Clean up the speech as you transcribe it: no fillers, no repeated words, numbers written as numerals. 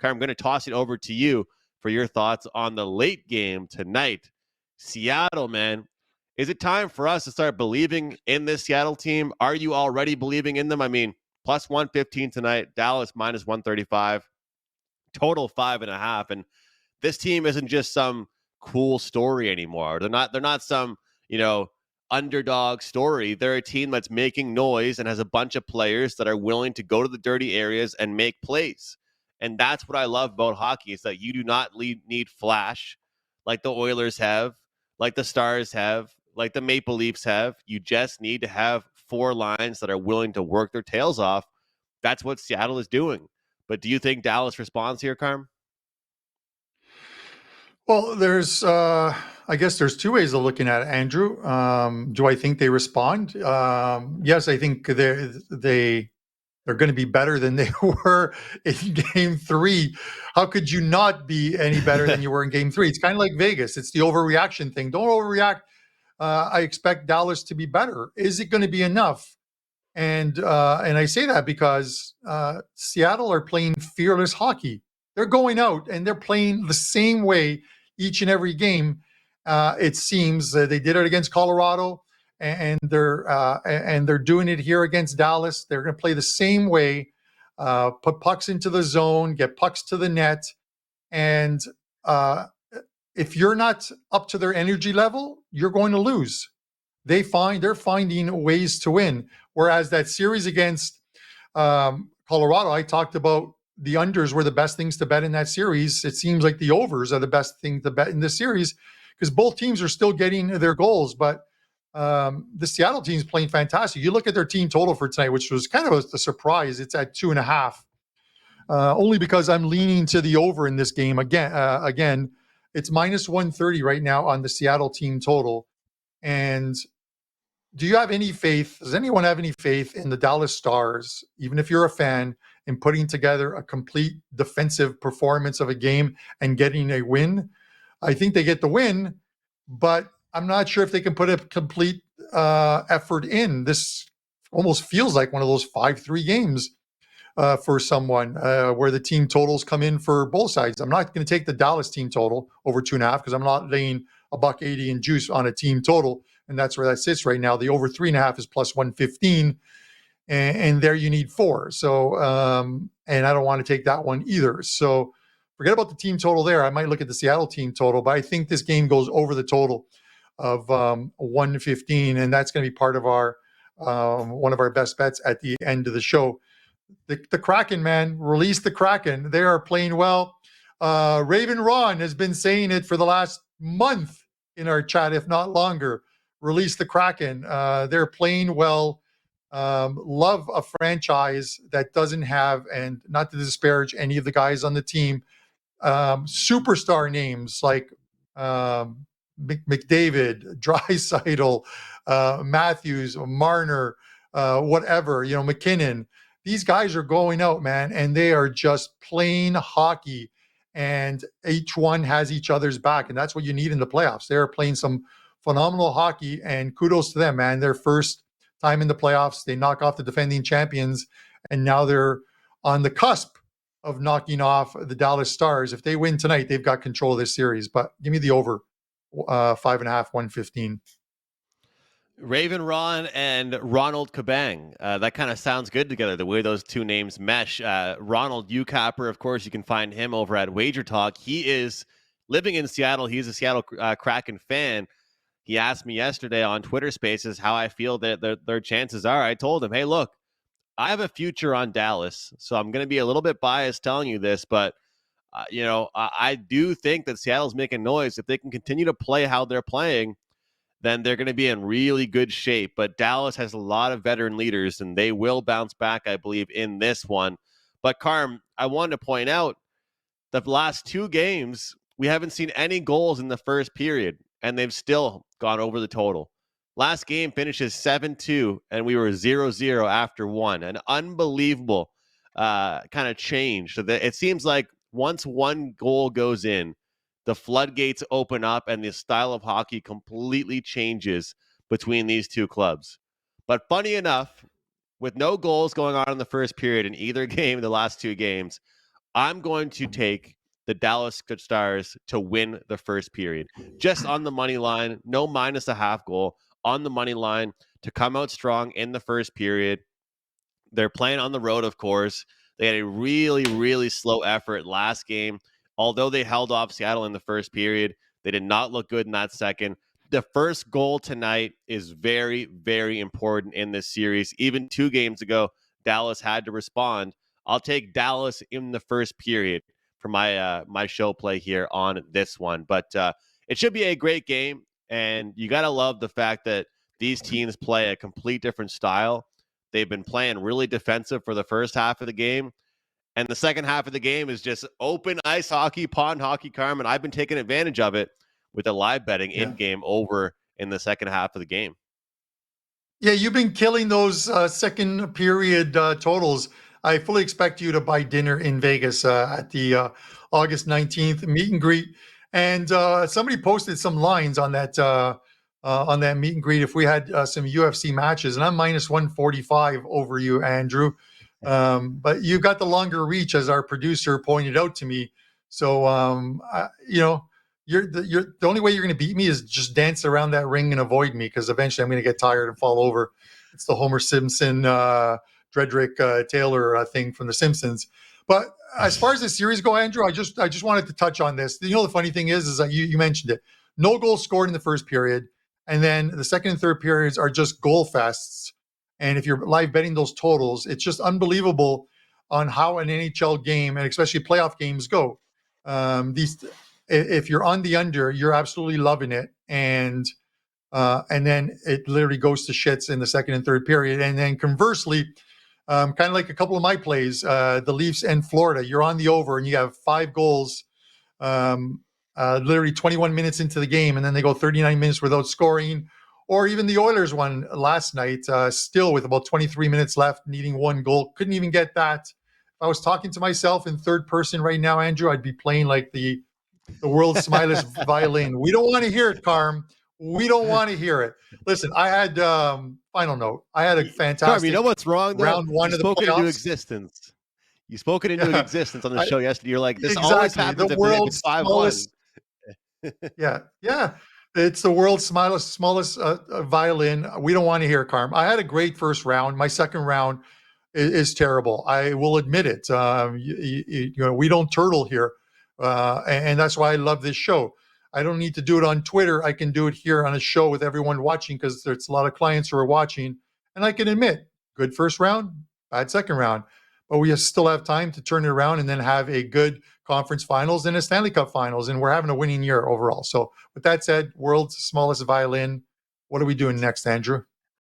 Carm, I'm going to toss it over to you for your thoughts on the late game tonight. Seattle, man. Is it time for us to start believing in this Seattle team? Are you already believing in them? I mean, plus 115 tonight, Dallas minus 135, total 5.5. And this team isn't just some cool story anymore. They're not some, underdog story. They're a team that's making noise and has a bunch of players that are willing to go to the dirty areas and make plays. And that's what I love about hockey, is that you do not need flash like the Oilers have, like the Stars have, like the Maple Leafs have. You just need to have four lines that are willing to work their tails off. That's what Seattle is doing. But do you think Dallas responds here, Carm? Well, I guess there's two ways of looking at it, Andrew. Do I think they respond? Yes, I think they're going to be better than they were in Game 3. How could you not be any better than you were in Game 3? It's kind of like Vegas. It's the overreaction thing. Don't overreact. I expect Dallas to be better. Is it going to be enough? And I say that because Seattle are playing fearless hockey. They're going out and they're playing the same way each and every game. It seems they did it against Colorado, and they're doing it here against Dallas. They're going to play the same way, put pucks into the zone, get pucks to the net, and if you're not up to their energy level, you're going to lose. They're finding ways to win. Whereas that series against Colorado, I talked about the unders were the best things to bet in that series. It seems like the overs are the best thing to bet in this series because both teams are still getting their goals. But the Seattle team's playing fantastic. You look at their team total for tonight, which was kind of a surprise. It's at 2.5, only because I'm leaning to the over in this game. Again, it's minus 130 right now on the Seattle team total. And do you have any faith? Does anyone have any faith in the Dallas Stars, even if you're a fan, in putting together a complete defensive performance of a game and getting a win? I think they get the win, but I'm not sure if they can put a complete effort in. This almost feels like one of those 5-3 games for someone where the team totals come in for both sides. I'm not going to take the Dallas team total over 2.5 because I'm not laying $1.80 in juice on a team total. And that's where that sits right now. The over 3.5 is plus 115. And there you need 4. So, and I don't want to take that one either. So forget about the team total there. I might look at the Seattle team total, but I think this game goes over the total of 115. And that's going to be part of our one of our best bets at the end of the show. The Kraken, man, release the Kraken. They are playing well. Raven Ron has been saying it for the last month in our chat, if not longer. Release the Kraken. They're playing well. Love a franchise that doesn't have, and not to disparage any of the guys on the team, superstar names like McDavid, Draisaitl, Matthews, Marner, whatever, McKinnon. These guys are going out, man, and they are just playing hockey, and each one has each other's back, and that's what you need in the playoffs. They're playing some phenomenal hockey, and kudos to them, man. Their first time in the playoffs, they knock off the defending champions, and now they're on the cusp of knocking off the Dallas Stars. If they win tonight, they've got control of this series. But give me the over 5.5, 115. Raven Ron and Ronald Kabang. That kind of sounds good together, the way those two names mesh. Ronald Ucapper, of course, you can find him over at WagerTalk. He is living in Seattle. He's a Seattle Kraken fan. He asked me yesterday on Twitter Spaces how I feel that their chances are. I told him, hey, look, I have a future on Dallas, so I'm going to be a little bit biased telling you this, but I do think that Seattle's making noise. If they can continue to play how they're playing, then they're going to be in really good shape. But Dallas has a lot of veteran leaders, and they will bounce back, I believe, in this one. But, Carm, I wanted to point out the last 2 games, we haven't seen any goals in the first period, and they've still gone over the total. Last game finishes 7-2, and we were 0-0 after 1. An unbelievable kind of change. So it seems like once one goal goes in, the floodgates open up and the style of hockey completely changes between these two clubs. But funny enough, with no goals going on in the first period in either game, the last 2 games, I'm going to take the Dallas Stars to win the first period. Just on the money line, no minus a half goal, on the money line to come out strong in the first period. They're playing on the road, of course. They had a really, really slow effort last game. Although they held off Seattle in the first period, they did not look good in that second. The first goal tonight is very, very important in this series. Even 2 games ago, Dallas had to respond. I'll take Dallas in the first period for my show play here on this one. But it should be a great game, and you got to love the fact that these teams play a complete different style. They've been playing really defensive for the first half of the game. And the second half of the game is just open ice hockey, pond hockey, Carmen. I've been taking advantage of it with the live betting Yeah. in-game over in the second half of the game. Yeah, you've been killing those second period totals. I fully expect you to buy dinner in Vegas at the August 19th meet and greet. And somebody posted some lines on that meet and greet if we had some UFC matches, and I'm minus 145 over you, Andrew. But you got the longer reach, as our producer pointed out to me. So you're the only way you're going to beat me is just dance around that ring and avoid me, because eventually I'm going to get tired and fall over. It's the Homer Simpson, Dredrick Taylor thing from The Simpsons. But as far as the series go, Andrew, I just wanted to touch on this. You know, the funny thing is that you mentioned it. No goals scored in the first period, and then the second and third periods are just goal fests. And if you're live betting those totals, it's just unbelievable on how an NHL game, and especially playoff games, go. These If you're on the under, you're absolutely loving it, and then it literally goes to shits in the second and third period. And then conversely, kind of like a couple of my plays, the Leafs and Florida, you're on the over and you have 5 goals, literally 21 minutes into the game, and then they go 39 minutes without scoring. Or even the Oilers one last night, still with about 23 minutes left, needing 1 goal, couldn't even get that. If I was talking to myself in third person right now, Andrew, I'd be playing like the world's smilest violin. We don't want to hear it, Carm. We don't want to hear it. Listen, I had final note. I had a Carm, you fantastic know what's wrong, though? round one You of the spoke it into playoffs. existence. You spoke it into Yeah, existence on the show yesterday. You're like, this always exactly. happens The if it's world's 5-1. smallest. Yeah, yeah. It's the world's smallest violin. We don't want to hear it, Carm. I had a great first round. My second round is terrible. I will admit it. We don't turtle here, and that's why I love this show. I don't need to do it on Twitter. I can do it here on a show with everyone watching, because there's a lot of clients who are watching, and I can admit, good first round, bad second round, but we still have time to turn it around and then have a good conference finals and a Stanley Cup finals, and we're having a winning year overall. So, with that said, world's smallest violin. What are we doing next, Andrew?